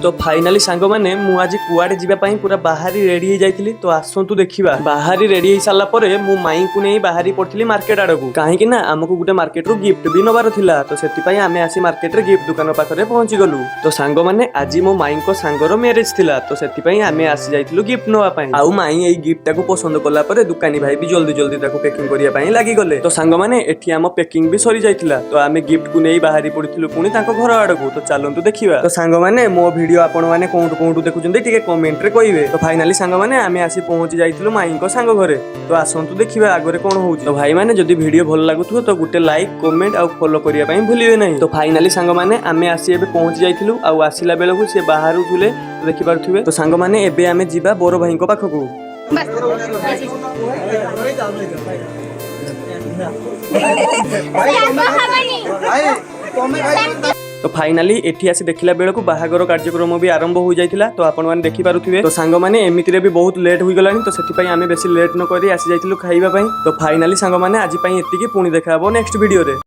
तो फाइनाली सांग मैंने मुझे कुआडे जीवाई पूरा बाहरी रेडी हो जाइली। तो आसतु देखा बाहरी रेडी हो सारा पर मु माई को नहीं बाहरी पड़ी मार्केट आड़ को कहीं आमको गोटे मार्केट रू गिफ्ट भी नबार था। तो से आम आसी मार्केट रे गिफ्ट दुकान पाखे पहुंची गलु। तो सांग मैंने आज मो माई को सांगर मैरेज थिला। तो से आम आसी जाइलु गिफ्ट नापी आउ माई यही गिफ्ट टाक पसंद कला दुकानी भाई भी जल्दी जल्दी पैकिंग करने लगी गले। तो सांग मैंने एठी आम पैकिंग भी सरी जाइथिला। तो आम गिफ्ट को नहीं बाहरी पड़िलु पुणी घर आड़ को। तो चलतु देखा। तो सांग मैंने मो वीडियो आपण मैंने कोठू कोठू देखुंटे टिके कमेंट रे कहिबे। तो फाइनाली सांग मैंने आम आसी पहुंची जाइथिलु माई को सांग घरे। तो आसंतु देखिबा आगरे कोन होउची। तो भाई माने जदि वीडियो भल लागुथो तो गुटे लाइक कमेंट आ फॉलो करिया पई भूलिबे नहीं। तो फाइनाली सांग माने आम आसी एबे पहुंची जाइथिलु आ आसिला बेलकु से बाहरु थुले। तो देखि पारथुबे। तो सांग माने एबे आमे जिबा बोरो भाई को पाखकु। तो फाइनाली एठी आसी देखिला बेलकु बाहागर कार्यक्रम भी आरंभ हो जाइथिला। तो आपण माने देखि पारुथिबे। तो सांग माने एमिति रे भी बहुत लेट होई गलानी। तो सेति पई आमे बेसी लेट न करी आसी जाइथिलु खाइबा पई। तो फाइनाली सांग माने आज पई एतिकी पुणी देखा हबो नेक्स्ट वीडियो रे।